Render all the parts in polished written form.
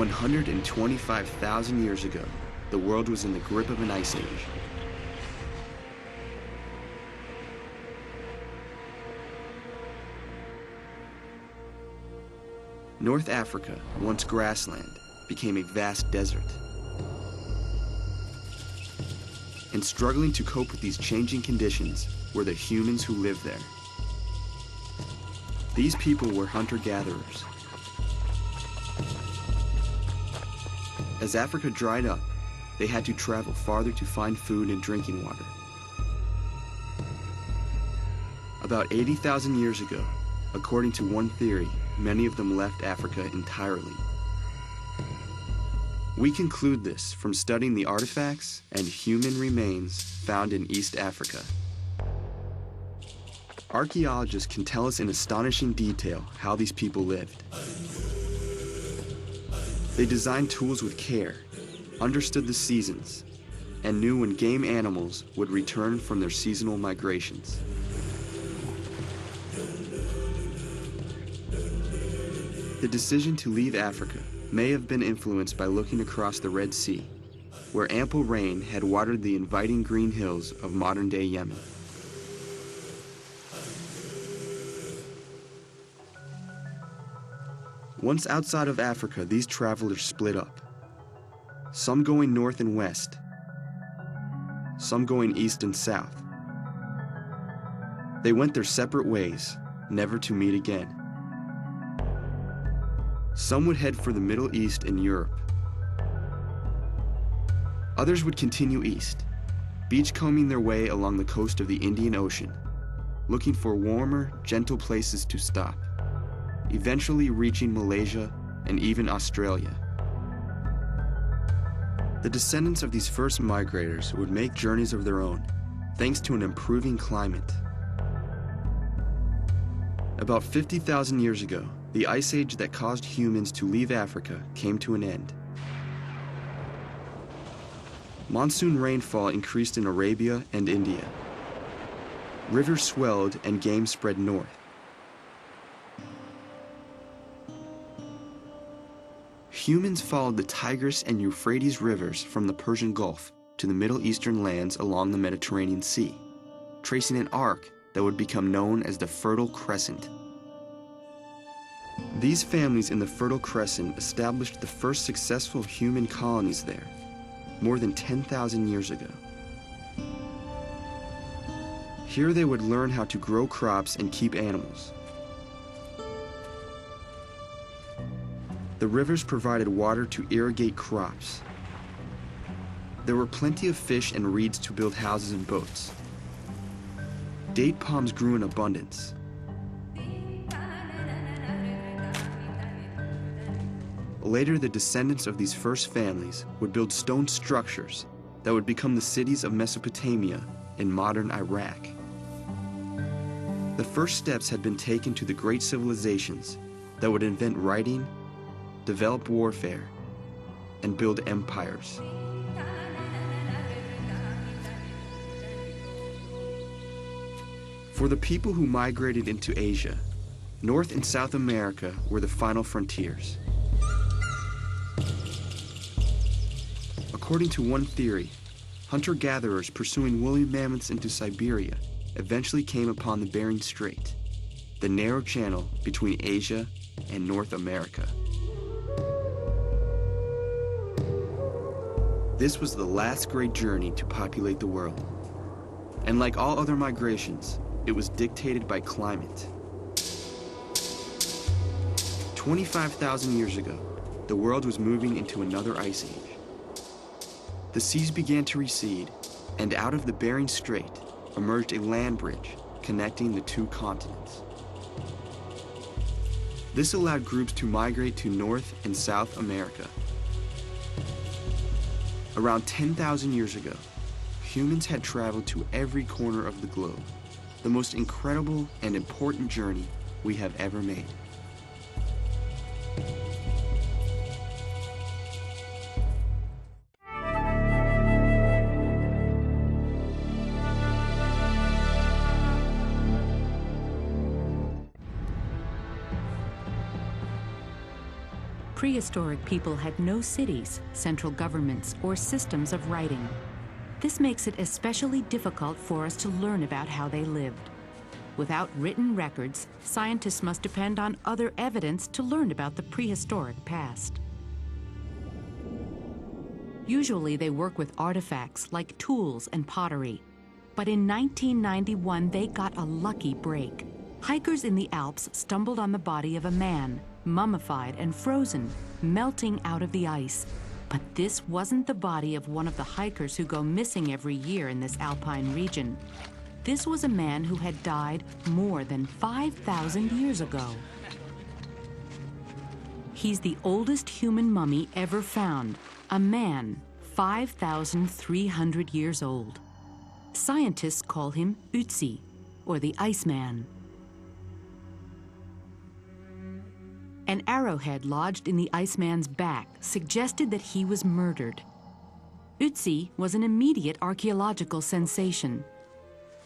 125,000 years ago, the world was in the grip of an ice age. North Africa, once grassland, became a vast desert. And struggling to cope with these changing conditions were the humans who lived there. These people were hunter-gatherers. As Africa dried up, they had to travel farther to find food and drinking water. About 80,000 years ago, according to one theory, many of them left Africa entirely. We conclude this from studying the artifacts and human remains found in East Africa. Archaeologists can tell us in astonishing detail how these people lived. They designed tools with care, understood the seasons, and knew when game animals would return from their seasonal migrations. The decision to leave Africa may have been influenced by looking across the Red Sea, where ample rain had watered the inviting green hills of modern-day Yemen. Once outside of Africa, these travelers split up. Some going north and west, some going east and south. They went their separate ways, never to meet again. Some would head for the Middle East and Europe. Others would continue east, beachcombing their way along the coast of the Indian Ocean, looking for warmer, gentle places to stop, eventually reaching Malaysia and even Australia. The descendants of these first migrators would make journeys of their own, thanks to an improving climate. About 50,000 years ago, the ice age that caused humans to leave Africa came to an end. Monsoon rainfall increased in Arabia and India. Rivers swelled and game spread north. Humans followed the Tigris and Euphrates rivers from the Persian Gulf to the Middle Eastern lands along the Mediterranean Sea, tracing an arc that would become known as the Fertile Crescent. These families in the Fertile Crescent established the first successful human colonies there, more than 10,000 years ago. Here they would learn how to grow crops and keep animals. The rivers provided water to irrigate crops. There were plenty of fish and reeds to build houses and boats. Date palms grew in abundance. Later, the descendants of these first families would build stone structures that would become the cities of Mesopotamia in modern Iraq. The first steps had been taken to the great civilizations that would invent writing, develop warfare, and build empires. For the people who migrated into Asia, North and South America were the final frontiers. According to one theory, hunter-gatherers pursuing woolly mammoths into Siberia eventually came upon the Bering Strait, the narrow channel between Asia and North America. This was the last great journey to populate the world. And like all other migrations, it was dictated by climate. 25,000 years ago, the world was moving into another ice age. The seas began to recede, and out of the Bering Strait emerged a land bridge connecting the two continents. This allowed groups to migrate to North and South America. Around 10,000 years ago, humans had traveled to every corner of the globe, the most incredible and important journey we have ever made. Prehistoric people had no cities, central governments, or systems of writing. This makes it especially difficult for us to learn about how they lived. Without written records, scientists must depend on other evidence to learn about the prehistoric past. Usually they work with artifacts like tools and pottery. But in 1991, they got a lucky break. Hikers in the Alps stumbled on the body of a man, mummified and frozen, melting out of the ice. But this wasn't the body of one of the hikers who go missing every year in this alpine region. This was a man who had died more than 5,000 years ago. He's the oldest human mummy ever found, a man 5,300 years old. Scientists call him Ötzi, or the Iceman. An arrowhead lodged in the Iceman's back suggested that he was murdered. Ötzi was an immediate archaeological sensation.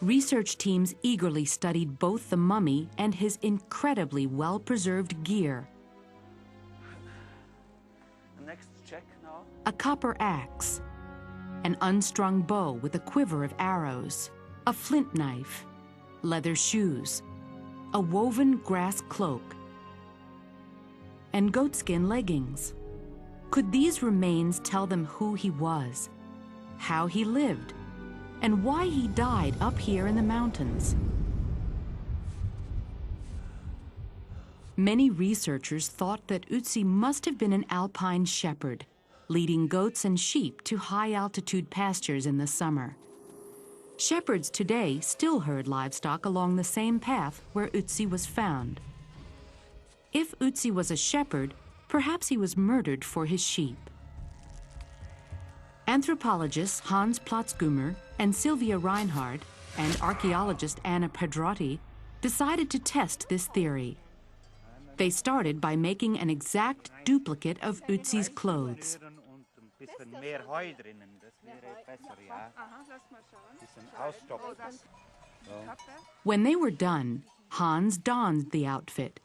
Research teams eagerly studied both the mummy and his incredibly well-preserved gear. Next check now. A copper axe, an unstrung bow with a quiver of arrows, a flint knife, leather shoes, a woven grass cloak, and goatskin leggings. Could these remains tell them who he was, how he lived, and why he died up here in the mountains? Many researchers thought that Ötzi must have been an alpine shepherd, leading goats and sheep to high-altitude pastures in the summer. Shepherds today still herd livestock along the same path where Ötzi was found. If Ötzi was a shepherd, perhaps he was murdered for his sheep. Anthropologists Hans Platzgummer and Sylvia Reinhard and archaeologist Anna Pedrotti decided to test this theory. They started by making an exact duplicate of Ötzi's clothes. When they were done, Hans donned the outfit.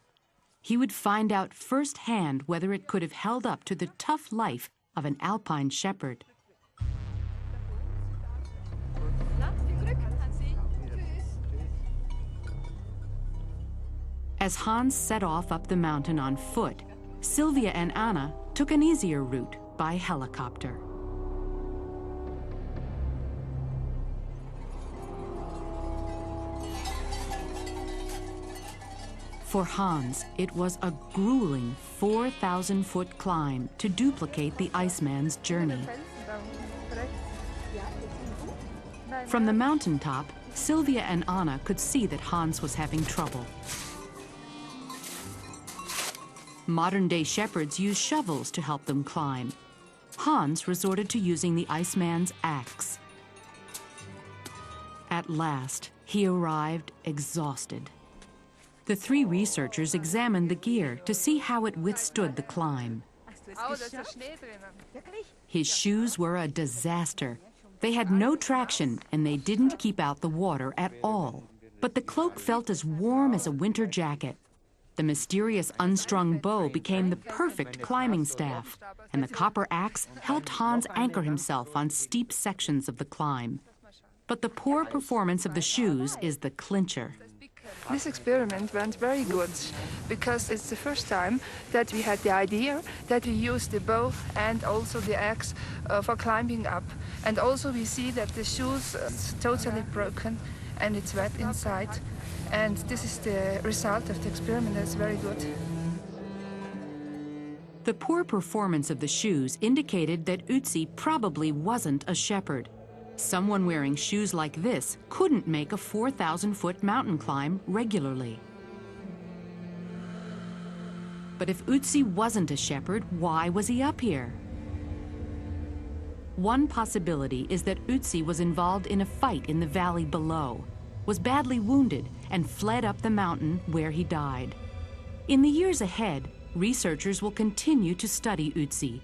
He would find out firsthand whether it could have held up to the tough life of an alpine shepherd. As Hans set off up the mountain on foot, Sylvia and Anna took an easier route by helicopter. For Hans, it was a grueling 4,000-foot climb to duplicate the Iceman's journey. From the mountaintop, Sylvia and Anna could see that Hans was having trouble. Modern-day shepherds use shovels to help them climb. Hans resorted to using the Iceman's axe. At last, he arrived exhausted. The three researchers examined the gear to see how it withstood the climb. His shoes were a disaster. They had no traction and they didn't keep out the water at all. But the cloak felt as warm as a winter jacket. The mysterious unstrung bow became the perfect climbing staff, and the copper axe helped Hans anchor himself on steep sections of the climb. But the poor performance of the shoes is the clincher. This experiment went very good because it's the first time that we had the idea that we use the bow and also the axe for climbing up. And also we see that the shoes are totally broken and it's wet inside. And this is the result of the experiment. That's very good. The poor performance of the shoes indicated that Ötzi probably wasn't a shepherd. Someone wearing shoes like this couldn't make a 4,000-foot mountain climb regularly. But if Ötzi wasn't a shepherd, why was he up here? One possibility is that Ötzi was involved in a fight in the valley below, was badly wounded, and fled up the mountain where he died. In the years ahead, researchers will continue to study Ötzi.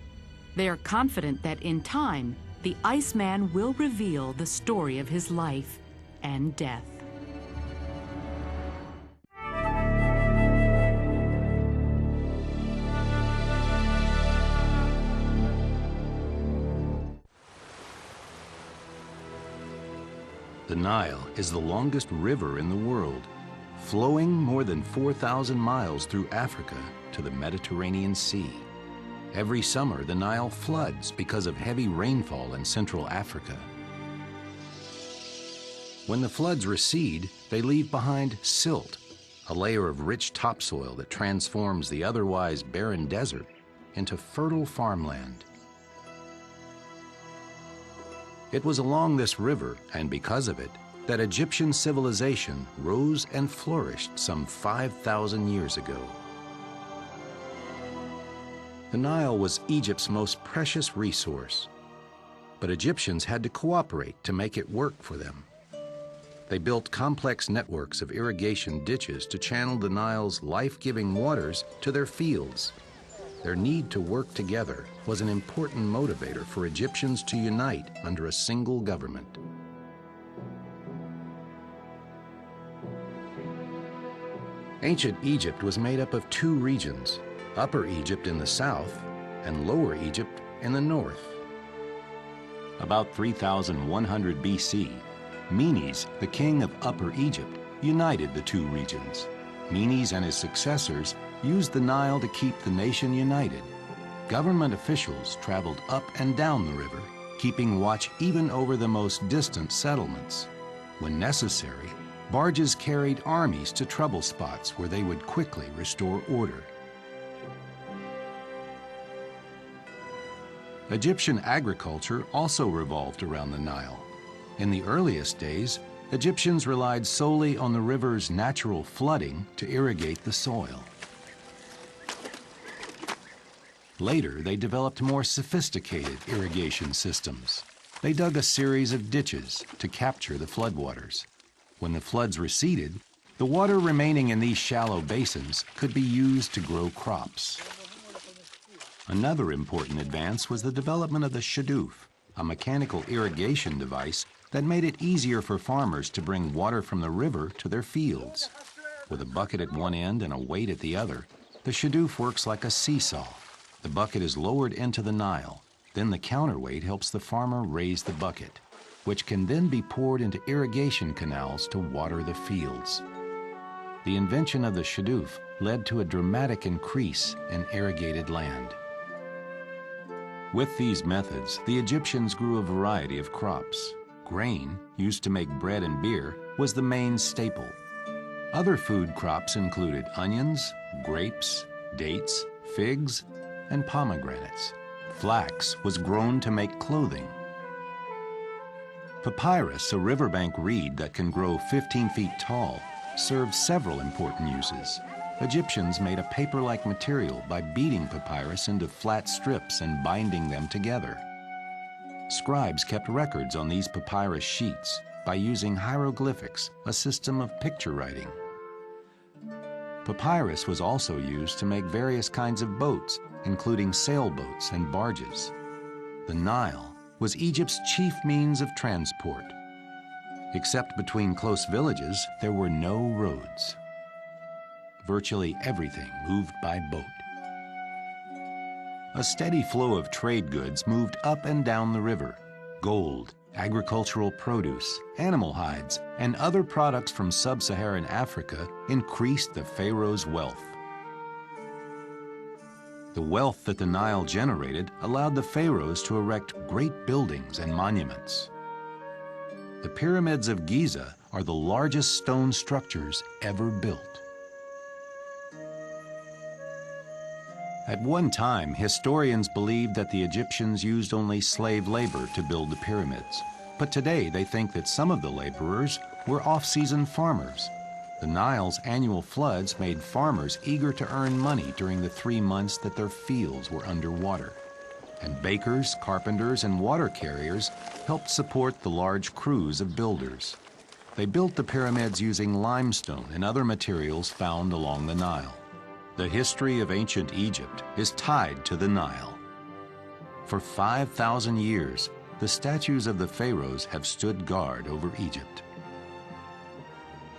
They are confident that in time, the Iceman will reveal the story of his life and death. The Nile is the longest river in the world, flowing more than 4,000 miles through Africa to the Mediterranean Sea. Every summer, the Nile floods because of heavy rainfall in Central Africa. When the floods recede, they leave behind silt, a layer of rich topsoil that transforms the otherwise barren desert into fertile farmland. It was along this river, and because of it, that Egyptian civilization rose and flourished some 5,000 years ago. The Nile was Egypt's most precious resource, but Egyptians had to cooperate to make it work for them. They built complex networks of irrigation ditches to channel the Nile's life-giving waters to their fields. Their need to work together was an important motivator for Egyptians to unite under a single government. Ancient Egypt was made up of two regions, Upper Egypt in the south and Lower Egypt in the north. About 3,100 BC, Menes, the king of Upper Egypt, united the two regions. Menes and his successors used the Nile to keep the nation united. Government officials traveled up and down the river, keeping watch even over the most distant settlements. When necessary, barges carried armies to trouble spots where they would quickly restore order. Egyptian agriculture also revolved around the Nile. In the earliest days, Egyptians relied solely on the river's natural flooding to irrigate the soil. Later, they developed more sophisticated irrigation systems. They dug a series of ditches to capture the floodwaters. When the floods receded, the water remaining in these shallow basins could be used to grow crops. Another important advance was the development of the shadoof, a mechanical irrigation device that made it easier for farmers to bring water from the river to their fields. With a bucket at one end and a weight at the other, the shadoof works like a seesaw. The bucket is lowered into the Nile. Then the counterweight helps the farmer raise the bucket, which can then be poured into irrigation canals to water the fields. The invention of the shadoof led to a dramatic increase in irrigated land. With these methods, the Egyptians grew a variety of crops. Grain, used to make bread and beer, was the main staple. Other food crops included onions, grapes, dates, figs, and pomegranates. Flax was grown to make clothing. Papyrus, a riverbank reed that can grow 15 feet tall, served several important uses. Egyptians made a paper-like material by beating papyrus into flat strips and binding them together. Scribes kept records on these papyrus sheets by using hieroglyphics, a system of picture writing. Papyrus was also used to make various kinds of boats, including sailboats and barges. The Nile was Egypt's chief means of transport. Except between close villages, there were no roads. Virtually everything moved by boat. A steady flow of trade goods moved up and down the river. Gold, agricultural produce, animal hides, and other products from sub-Saharan Africa increased the pharaoh's wealth. The wealth that the Nile generated allowed the pharaohs to erect great buildings and monuments. The pyramids of Giza are the largest stone structures ever built. At one time, historians believed that the Egyptians used only slave labor to build the pyramids. But today, they think that some of the laborers were off-season farmers. The Nile's annual floods made farmers eager to earn money during the 3 months that their fields were underwater. And bakers, carpenters, and water carriers helped support the large crews of builders. They built the pyramids using limestone and other materials found along the Nile. The history of ancient Egypt is tied to the Nile. For 5,000 years, the statues of the pharaohs have stood guard over Egypt.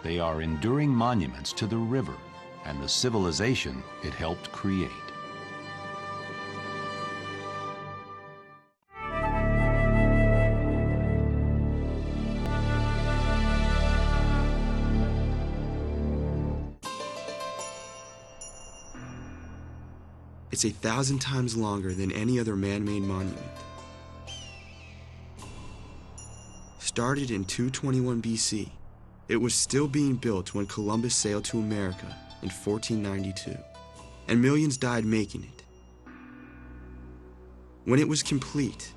They are enduring monuments to the river and the civilization it helped create. It's 1,000 times longer than any other man-made monument. Started in 221 BC, it was still being built when Columbus sailed to America in 1492, and millions died making it. When it was complete,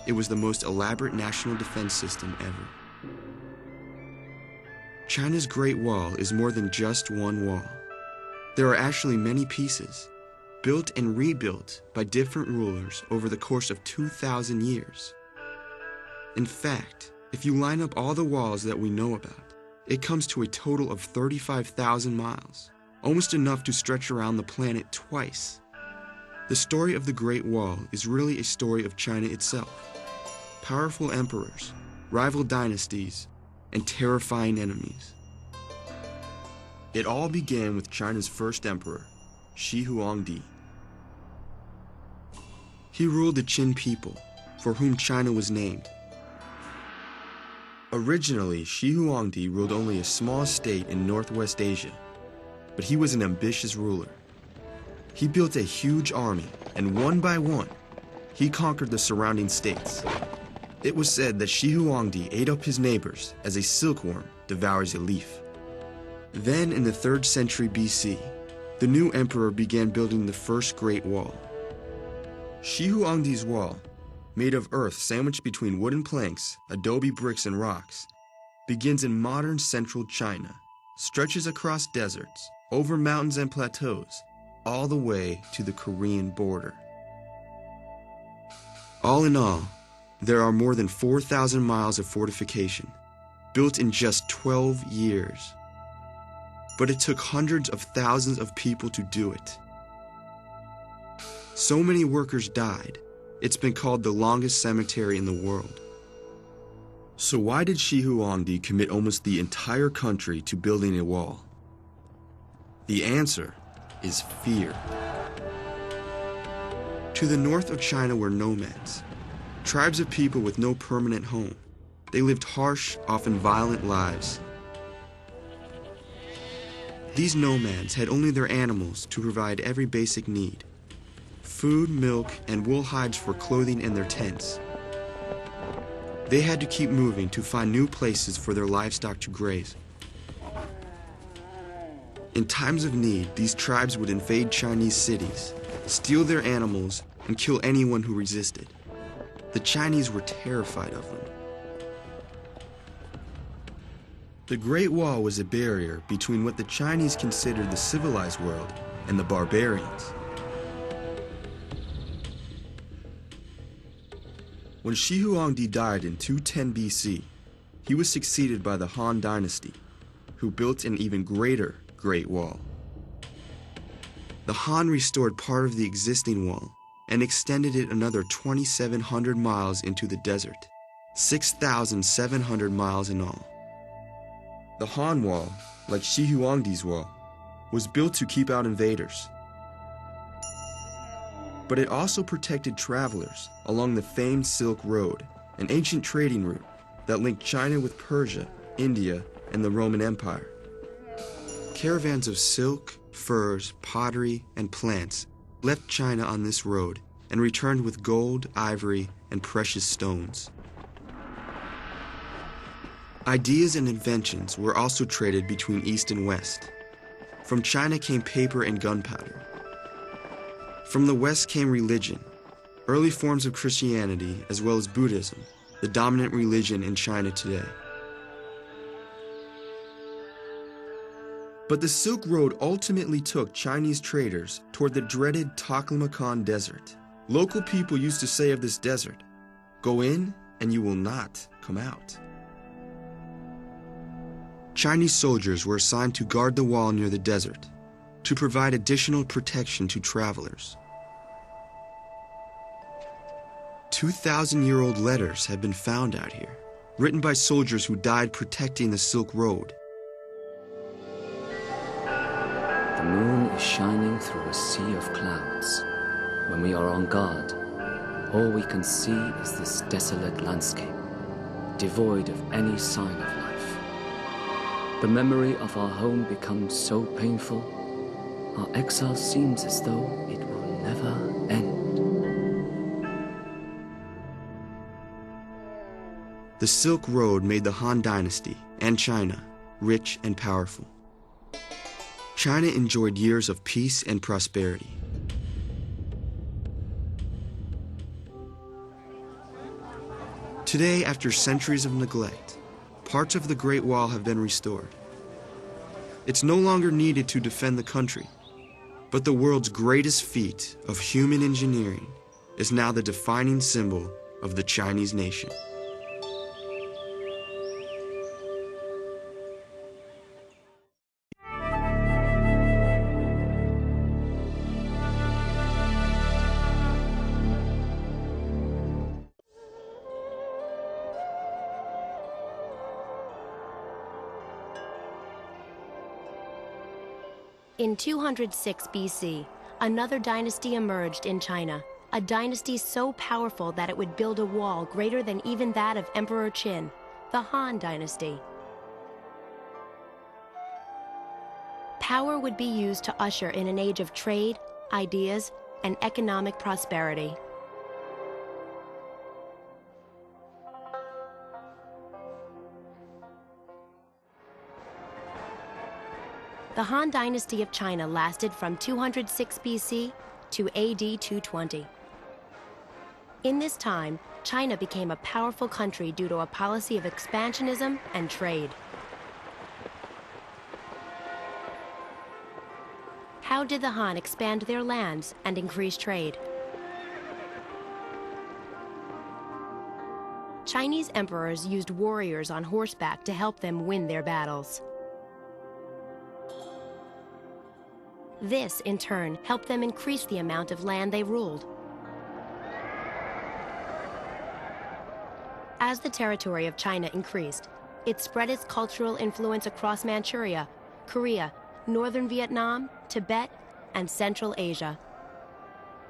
it was the most elaborate national defense system ever. China's Great Wall is more than just one wall. There are actually many pieces, built and rebuilt by different rulers over the course of 2,000 years. In fact, if you line up all the walls that we know about, it comes to a total of 35,000 miles, almost enough to stretch around the planet twice. The story of the Great Wall is really a story of China itself. Powerful emperors, rival dynasties, and terrifying enemies. It all began with China's first emperor, Shi Huangdi. He ruled the Qin people, for whom China was named. Originally, Shi Huangdi ruled only a small state in Northwest Asia, but he was an ambitious ruler. He built a huge army, and one by one, he conquered the surrounding states. It was said that Shi Huangdi ate up his neighbors as a silkworm devours a leaf. Then, in the 3rd century BC, the new emperor began building the first Great Wall. Shi Huangdi's wall, made of earth sandwiched between wooden planks, adobe bricks, and rocks, begins in modern central China, stretches across deserts, over mountains and plateaus, all the way to the Korean border. All in all, there are more than 4,000 miles of fortification, built in just 12 years. But it took hundreds of thousands of people to do it. So many workers died, it's been called the longest cemetery in the world. So why did Shi Huangdi commit almost the entire country to building a wall? The answer is fear. To the north of China were nomads, tribes of people with no permanent home. They lived harsh, often violent lives. These nomads had only their animals to provide every basic need: food, milk, and wool hides for clothing and their tents. They had to keep moving to find new places for their livestock to graze. In times of need, these tribes would invade Chinese cities, steal their animals, and kill anyone who resisted. The Chinese were terrified of them. The Great Wall was a barrier between what the Chinese considered the civilized world and the barbarians. When Shi Huangdi died in 210 BC, he was succeeded by the Han Dynasty, who built an even greater Great Wall. The Han restored part of the existing wall and extended it another 2,700 miles into the desert, 6,700 miles in all. The Han Wall, like Shi Huangdi's wall, was built to keep out invaders. But it also protected travelers along the famed Silk Road, an ancient trading route that linked China with Persia, India, and the Roman Empire. Caravans of silk, furs, pottery, and plants left China on this road and returned with gold, ivory, and precious stones. Ideas and inventions were also traded between East and West. From China came paper and gunpowder. From the West came religion, early forms of Christianity as well as Buddhism, the dominant religion in China today. But the Silk Road ultimately took Chinese traders toward the dreaded Taklamakan Desert. Local people used to say of this desert, "Go in and you will not come out." Chinese soldiers were assigned to guard the wall near the desert, to provide additional protection to travelers. 2,000-year-old letters have been found out here, written by soldiers who died protecting the Silk Road. The moon is shining through a sea of clouds. When we are on guard, all we can see is this desolate landscape, devoid of any sign of life. The memory of our home becomes so painful, our exile seems as though it will never end. The Silk Road made the Han Dynasty and China rich and powerful. China enjoyed years of peace and prosperity. Today, after centuries of neglect, parts of the Great Wall have been restored. It's no longer needed to defend the country, but the world's greatest feat of human engineering is now the defining symbol of the Chinese nation. In 206 BC, another dynasty emerged in China, a dynasty so powerful that it would build a wall greater than even that of Emperor Qin, the Han Dynasty. Power would be used to usher in an age of trade, ideas, and economic prosperity. The Han Dynasty of China lasted from 206 BC to AD 220. In this time, China became a powerful country due to a policy of expansionism and trade. How did the Han expand their lands and increase trade? Chinese emperors used warriors on horseback to help them win their battles. This, in turn, helped them increase the amount of land they ruled. As the territory of China increased, it spread its cultural influence across Manchuria, Korea, northern Vietnam, Tibet, and Central Asia.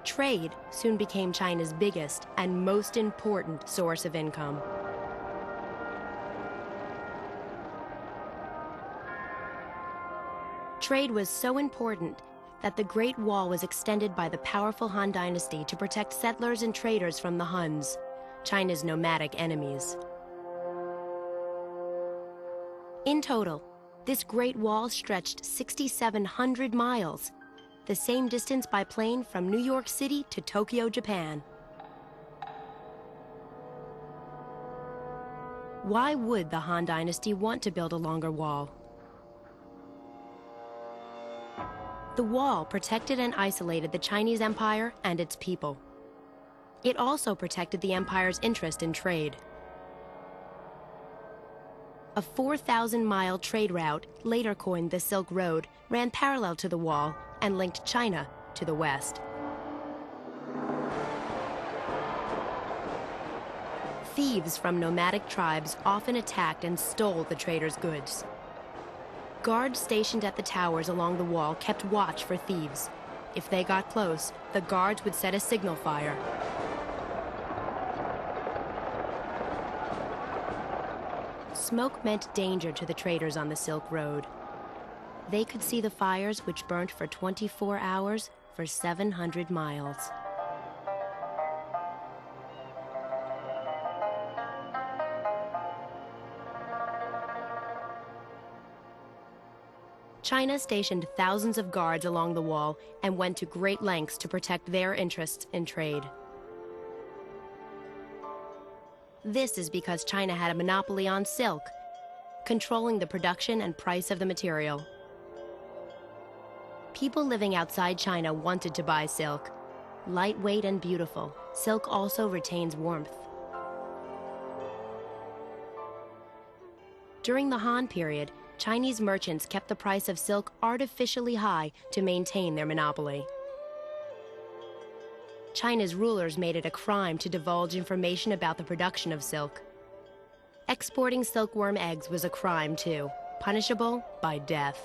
Trade soon became China's biggest and most important source of income. Trade was so important that the Great Wall was extended by the powerful Han Dynasty to protect settlers and traders from the Huns, China's nomadic enemies. In total, this Great Wall stretched 6,700 miles, the same distance by plane from New York City to Tokyo, Japan. Why would the Han Dynasty want to build a longer wall? The wall protected and isolated the Chinese Empire and its people. It also protected the empire's interest in trade. A 4,000-mile trade route, later coined the Silk Road, ran parallel to the wall and linked China to the west. Thieves from nomadic tribes often attacked and stole the traders' goods. Guards stationed at the towers along the wall kept watch for thieves. If they got close, the guards would set a signal fire. Smoke meant danger to the traders on the Silk Road. They could see the fires which burnt for 24 hours for 700 miles. China stationed thousands of guards along the wall and went to great lengths to protect their interests in trade. This is because China had a monopoly on silk, controlling the production and price of the material. People living outside China wanted to buy silk. Lightweight and beautiful, silk also retains warmth. During the Han period, Chinese merchants kept the price of silk artificially high to maintain their monopoly. China's rulers made it a crime to divulge information about the production of silk. Exporting silkworm eggs was a crime too, punishable by death.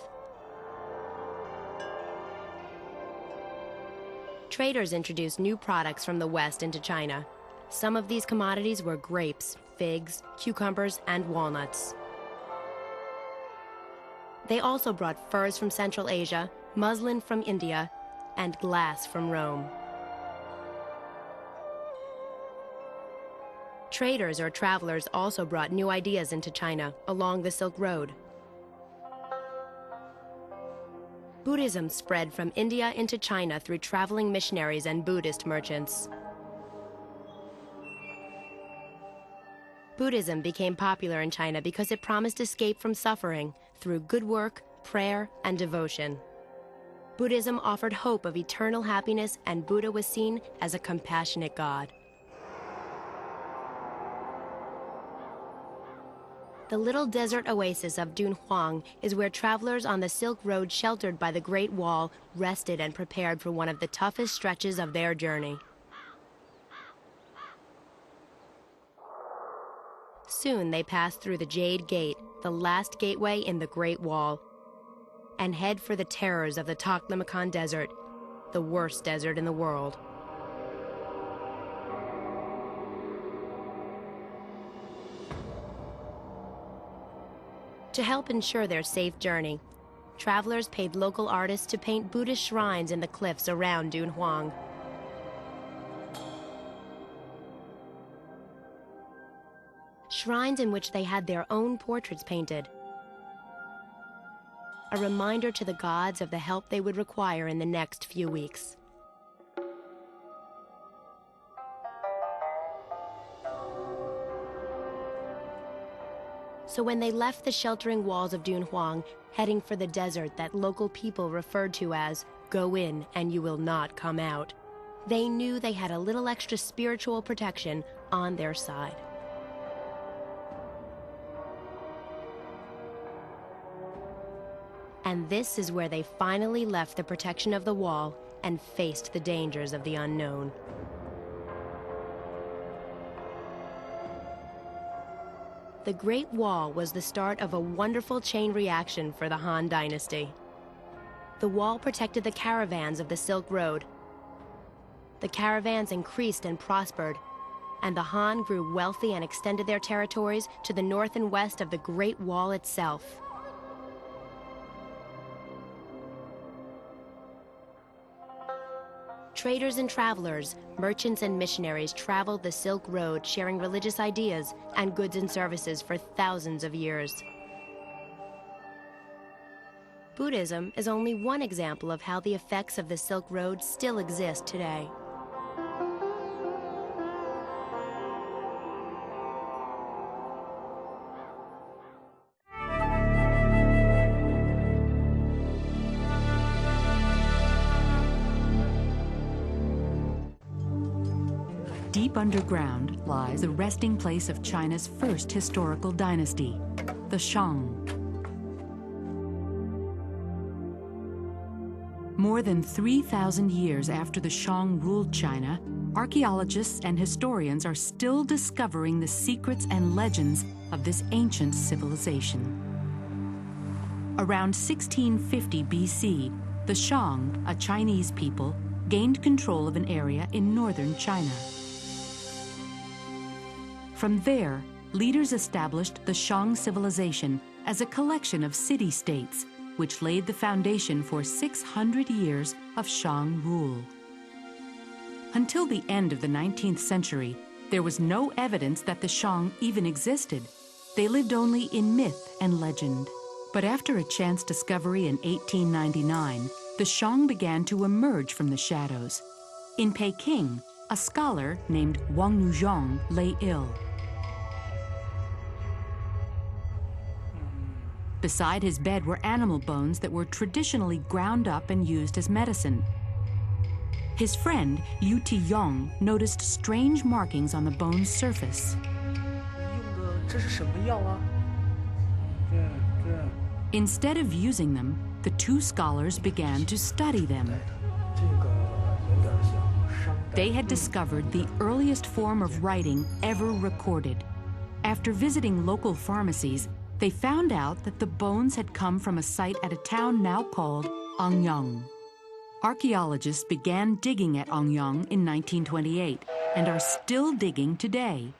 Traders introduced new products from the West into China. Some of these commodities were grapes, figs, cucumbers, and walnuts. They also brought furs from Central Asia, muslin from India, and glass from Rome. Traders or travelers also brought new ideas into China along the Silk Road. Buddhism spread from India into China through traveling missionaries and Buddhist merchants. Buddhism became popular in China because it promised escape from suffering through good work, prayer, and devotion. Buddhism offered hope of eternal happiness, and Buddha was seen as a compassionate God. The little desert oasis of Dunhuang is where travelers on the Silk Road sheltered by the Great Wall rested and prepared for one of the toughest stretches of their journey. Soon they pass through the Jade Gate, the last gateway in the Great Wall, and head for the terrors of the Taklamakan Desert, the worst desert in the world. To help ensure their safe journey, travelers paid local artists to paint Buddhist shrines in the cliffs around Dunhuang. Shrines in which they had their own portraits painted. A reminder to the gods of the help they would require in the next few weeks. So when they left the sheltering walls of Dunhuang, heading for the desert that local people referred to as "go in and you will not come out," they knew they had a little extra spiritual protection on their side. And this is where they finally left the protection of the wall and faced the dangers of the unknown. The Great Wall was the start of a wonderful chain reaction for the Han Dynasty. The wall protected the caravans of the Silk Road. The caravans increased and prospered, and the Han grew wealthy and extended their territories to the north and west of the Great Wall itself. Traders and travelers, merchants and missionaries traveled the Silk Road, sharing religious ideas and goods and services for thousands of years. Buddhism is only one example of how the effects of the Silk Road still exist today. Deep underground lies the resting place of China's first historical dynasty, the Shang. More than 3,000 years after the Shang ruled China, archaeologists and historians are still discovering the secrets and legends of this ancient civilization. Around 1650 BC, the Shang, a Chinese people, gained control of an area in northern China. From there, leaders established the Shang civilization as a collection of city-states, which laid the foundation for 600 years of Shang rule. Until the end of the 19th century, there was no evidence that the Shang even existed. They lived only in myth and legend. But after a chance discovery in 1899, the Shang began to emerge from the shadows. In Peking, a scholar named Wang Nuzhong lay ill. Beside his bed were animal bones that were traditionally ground up and used as medicine. His friend, Yu Tiyong, noticed strange markings on the bone's surface. Instead of using them, the two scholars began to study them. They had discovered the earliest form of writing ever recorded. After visiting local pharmacies, they found out that the bones had come from a site at a town now called Anyang. Archaeologists began digging at Anyang in 1928 and are still digging today.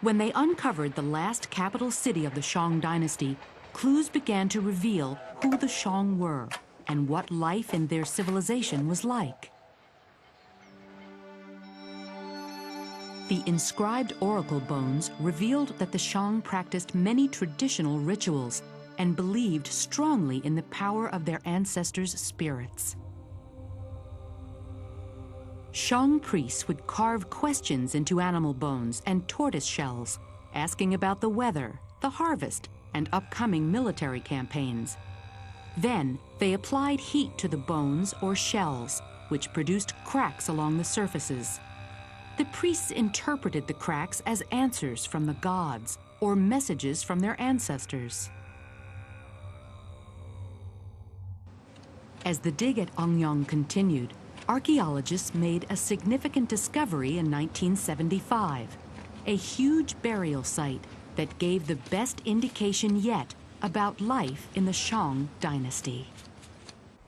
When they uncovered the last capital city of the Shang dynasty, clues began to reveal who the Shang were and what life in their civilization was like. The inscribed oracle bones revealed that the Shang practiced many traditional rituals and believed strongly in the power of their ancestors' spirits. Shang priests would carve questions into animal bones and tortoise shells, asking about the weather, the harvest, and upcoming military campaigns. Then they applied heat to the bones or shells, which produced cracks along the surfaces. The priests interpreted the cracks as answers from the gods or messages from their ancestors. As the dig at Anyang continued, archaeologists made a significant discovery in 1975, a huge burial site that gave the best indication yet about life in the Shang dynasty.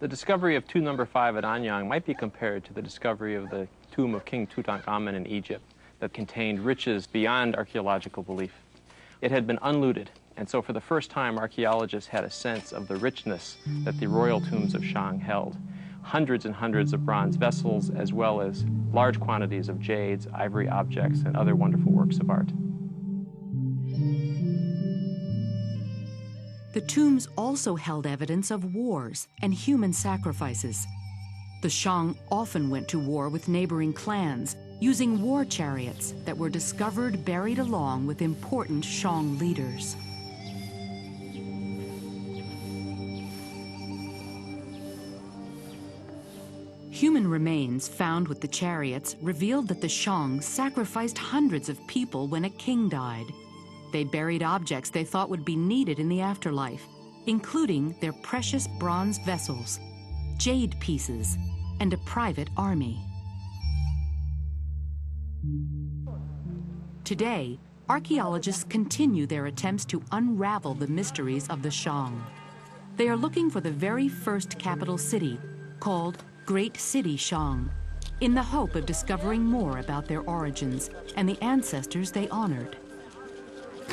The discovery of tomb number 5 at Anyang might be compared to the discovery of the tomb of King Tutankhamun in Egypt that contained riches beyond archaeological belief. It had been unlooted, and so for the first time archaeologists had a sense of the richness that the royal tombs of Shang held. Hundreds and hundreds of bronze vessels, as well as large quantities of jades, ivory objects, and other wonderful works of art. The tombs also held evidence of wars and human sacrifices. The Shang often went to war with neighboring clans, using war chariots that were discovered buried along with important Shang leaders. Human remains found with the chariots revealed that the Shang sacrificed hundreds of people when a king died. They buried objects they thought would be needed in the afterlife, including their precious bronze vessels, jade pieces, and a private army. Today, archaeologists continue their attempts to unravel the mysteries of the Shang. They are looking for the very first capital city, called Great City Shang, in the hope of discovering more about their origins and the ancestors they honored.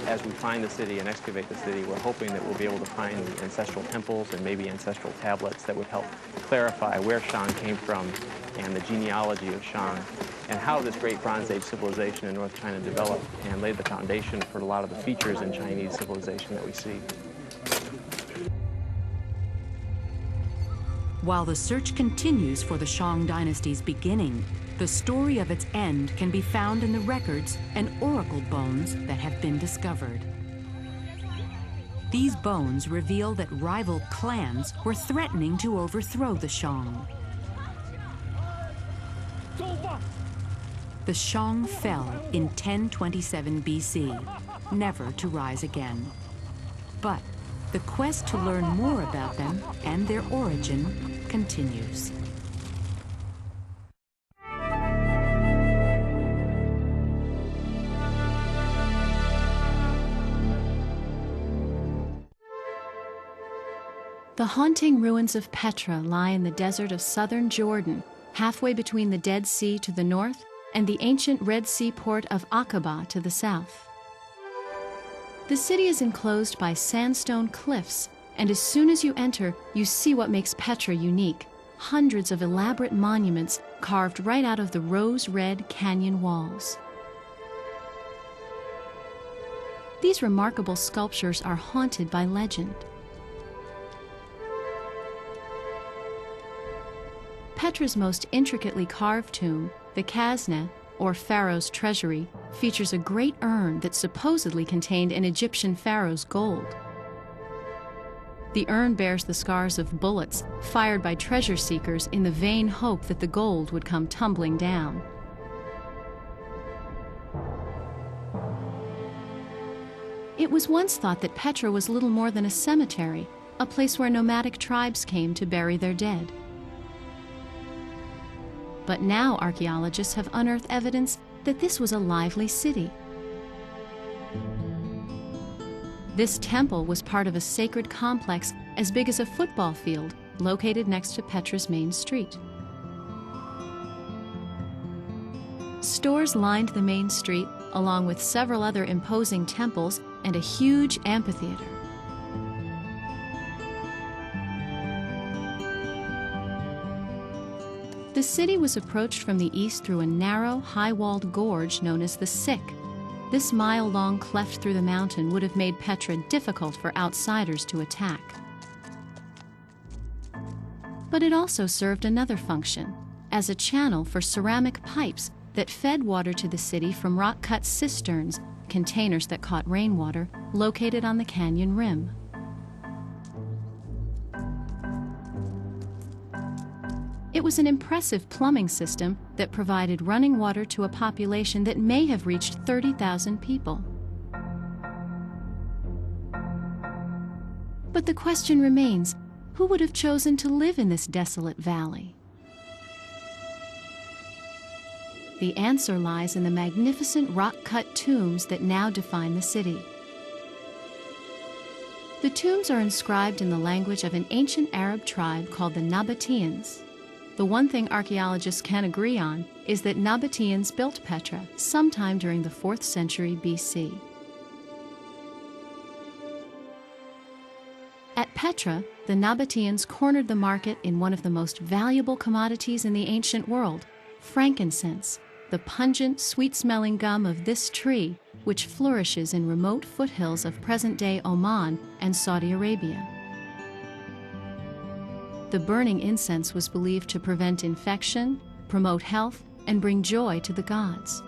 As we find the city and excavate the city, we're hoping that we'll be able to find the ancestral temples and maybe ancestral tablets that would help clarify where Shang came from and the genealogy of Shang and how this great Bronze Age civilization in North China developed and laid the foundation for a lot of the features in Chinese civilization that we see. While the search continues for the Shang dynasty's beginning, the story of its end can be found in the records and oracle bones that have been discovered. These bones reveal that rival clans were threatening to overthrow the Shang. The Shang fell in 1027 BC, never to rise again. But the quest to learn more about them and their origin continues. The haunting ruins of Petra lie in the desert of southern Jordan, halfway between the Dead Sea to the north and the ancient Red Sea port of Aqaba to the south. The city is enclosed by sandstone cliffs, and as soon as you enter, you see what makes Petra unique: hundreds of elaborate monuments carved right out of the rose-red canyon walls. These remarkable sculptures are haunted by legend. Petra's most intricately carved tomb, the Khazne, or Pharaoh's treasury, features a great urn that supposedly contained an Egyptian pharaoh's gold. The urn bears the scars of bullets fired by treasure seekers in the vain hope that the gold would come tumbling down. It was once thought that Petra was little more than a cemetery, a place where nomadic tribes came to bury their dead. But now archaeologists have unearthed evidence that this was a lively city. This temple was part of a sacred complex as big as a football field located next to Petra's main street. Stores lined the main street, along with several other imposing temples and a huge amphitheater. The city was approached from the east through a narrow, high-walled gorge known as the Sick. This mile-long cleft through the mountain would have made Petra difficult for outsiders to attack. But it also served another function, as a channel for ceramic pipes that fed water to the city from rock-cut cisterns, containers that caught rainwater, located on the canyon rim. It was an impressive plumbing system that provided running water to a population that may have reached 30,000 people. But the question remains, who would have chosen to live in this desolate valley? The answer lies in the magnificent rock-cut tombs that now define the city. The tombs are inscribed in the language of an ancient Arab tribe called the Nabateans. The one thing archaeologists can agree on is that Nabateans built Petra sometime during the 4th century BC. At Petra, the Nabateans cornered the market in one of the most valuable commodities in the ancient world, frankincense, the pungent, sweet-smelling gum of this tree, which flourishes in remote foothills of present-day Oman and Saudi Arabia. The burning incense was believed to prevent infection, promote health, and bring joy to the gods.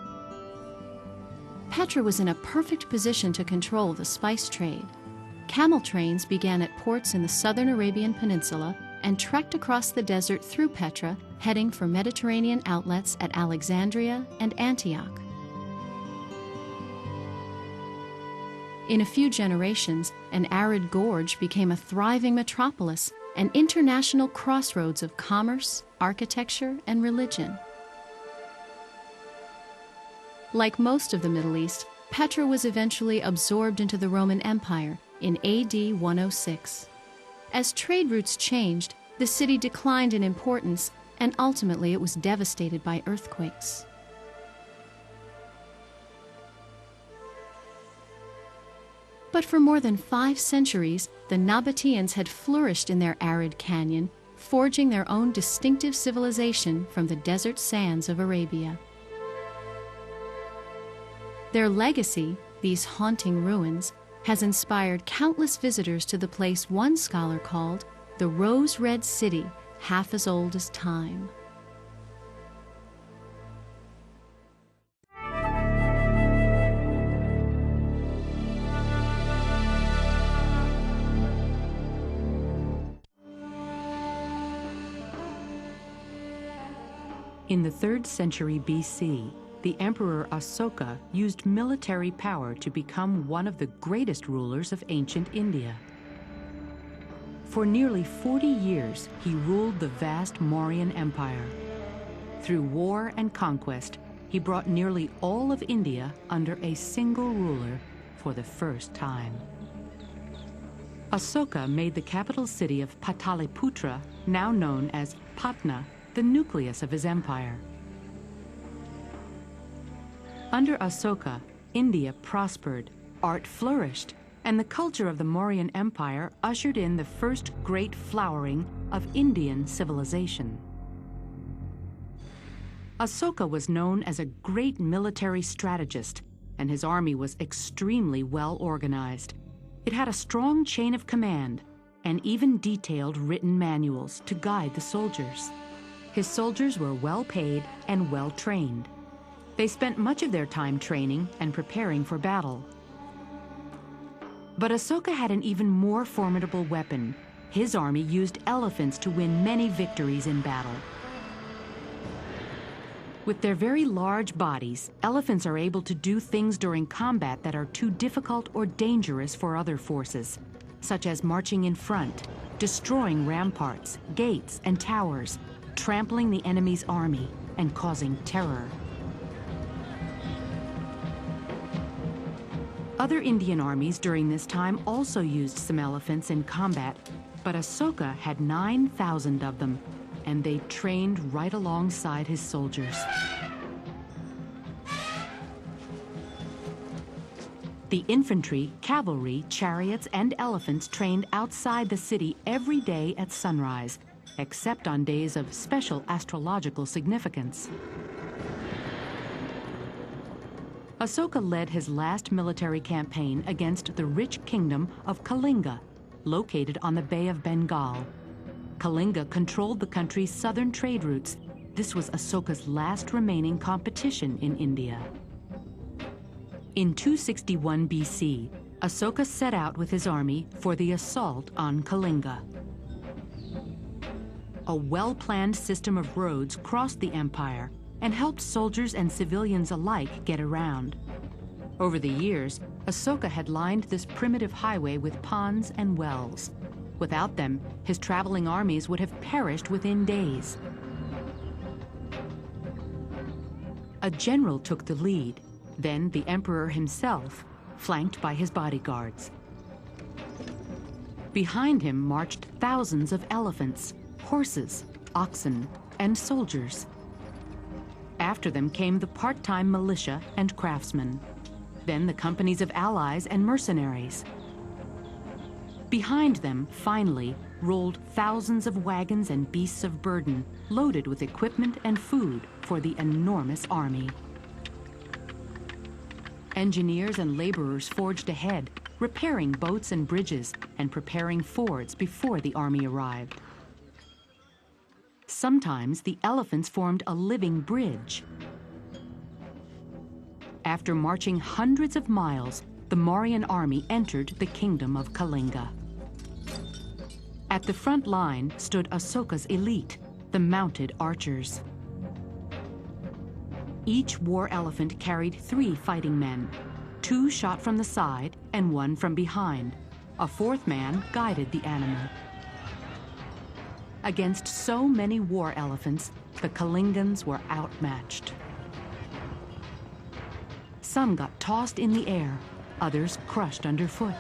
Petra was in a perfect position to control the spice trade. Camel trains began at ports in the southern Arabian Peninsula and trekked across the desert through Petra, heading for Mediterranean outlets at Alexandria and Antioch. In a few generations, an arid gorge became a thriving metropolis, an international crossroads of commerce, architecture, and religion. Like most of the Middle East, Petra was eventually absorbed into the Roman Empire in AD 106. As trade routes changed, the city declined in importance, and ultimately it was devastated by earthquakes. But for more than 5 centuries, the Nabateans had flourished in their arid canyon, forging their own distinctive civilization from the desert sands of Arabia. Their legacy, these haunting ruins, has inspired countless visitors to the place one scholar called the Rose-Red City, half as old as time. In the 3rd century BC, the Emperor Asoka used military power to become one of the greatest rulers of ancient India. For nearly 40 years, he ruled the vast Mauryan Empire. Through war and conquest, he brought nearly all of India under a single ruler for the first time. Asoka made the capital city of Pataliputra, now known as Patna, the nucleus of his empire. Under Asoka, India prospered, art flourished, and the culture of the Mauryan Empire ushered in the first great flowering of Indian civilization. Asoka was known as a great military strategist, and his army was extremely well organized. It had a strong chain of command and even detailed written manuals to guide the soldiers. His soldiers were well paid and well trained. They spent much of their time training and preparing for battle. But Asoka had an even more formidable weapon. His army used elephants to win many victories in battle. With their very large bodies, elephants are able to do things during combat that are too difficult or dangerous for other forces, such as marching in front, destroying ramparts, gates, and towers, trampling the enemy's army, and causing terror. Other Indian armies during this time also used some elephants in combat, but Asoka had 9,000 of them, and they trained right alongside his soldiers. The infantry, cavalry, chariots, and elephants trained outside the city every day at sunrise, except on days of special astrological significance. Asoka led his last military campaign against the rich kingdom of Kalinga, located on the Bay of Bengal. Kalinga controlled the country's southern trade routes. This was Asoka's last remaining competition in India. In 261 BC, Asoka set out with his army for the assault on Kalinga. A well-planned system of roads crossed the empire and helped soldiers and civilians alike get around. Over the years, Asoka had lined this primitive highway with ponds and wells. Without them, his traveling armies would have perished within days. A general took the lead, then the emperor himself, flanked by his bodyguards. Behind him marched thousands of elephants, horses, oxen, and soldiers. After them came the part-time militia and craftsmen, then the companies of allies and mercenaries. Behind them, finally, rolled thousands of wagons and beasts of burden, loaded with equipment and food for the enormous army. Engineers and laborers forged ahead, repairing boats and bridges and preparing fords before the army arrived. Sometimes the elephants formed a living bridge. After marching hundreds of miles, the Mauryan army entered the kingdom of Kalinga. At the front line stood Asoka's elite, the mounted archers. Each war elephant carried 3 fighting men. 2 shot from the side and 1 from behind. A 4th man guided the animal. Against so many war elephants, the Kalingans were outmatched. Some got tossed in the air, others crushed underfoot.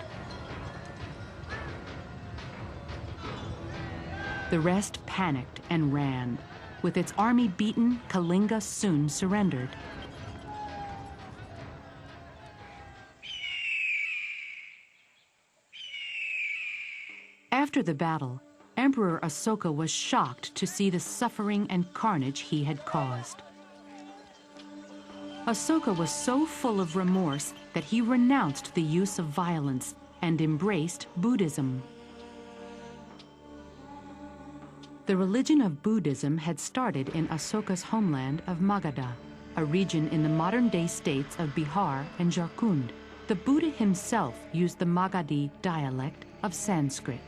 The rest panicked and ran. With its army beaten, Kalinga soon surrendered. After the battle, Emperor Asoka was shocked to see the suffering and carnage he had caused. Asoka was so full of remorse that he renounced the use of violence and embraced Buddhism. The religion of Buddhism had started in Asoka's homeland of Magadha, a region in the modern-day states of Bihar and Jharkhand. The Buddha himself used the Magadhi dialect of Sanskrit.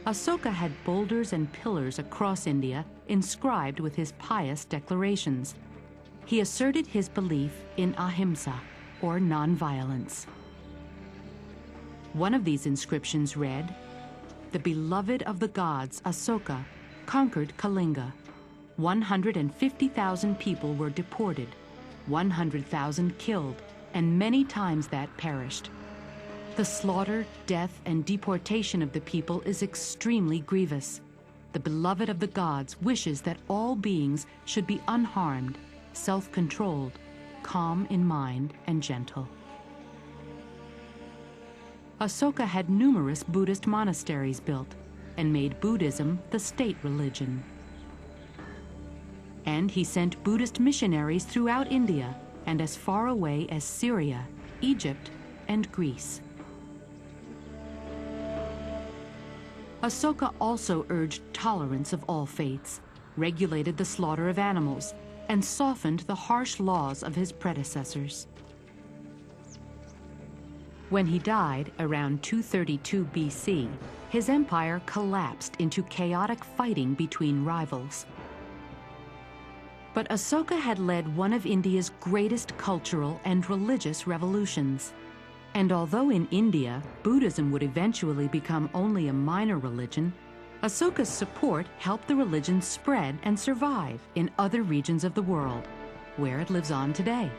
Asoka had boulders and pillars across India inscribed with his pious declarations. He asserted his belief in ahimsa, or nonviolence. One of these inscriptions read, "The beloved of the gods, Asoka, conquered Kalinga. 150,000 people were deported, 100,000 killed, and many times that perished. The slaughter, death, and deportation of the people is extremely grievous. The beloved of the gods wishes that all beings should be unharmed, self-controlled, calm in mind, and gentle." Asoka had numerous Buddhist monasteries built and made Buddhism the state religion. And he sent Buddhist missionaries throughout India and as far away as Syria, Egypt, and Greece. Asoka also urged tolerance of all faiths, regulated the slaughter of animals, and softened the harsh laws of his predecessors. When he died around 232 BC, his empire collapsed into chaotic fighting between rivals. But Asoka had led one of India's greatest cultural and religious revolutions. And although in India, Buddhism would eventually become only a minor religion, Asoka's support helped the religion spread and survive in other regions of the world, where it lives on today.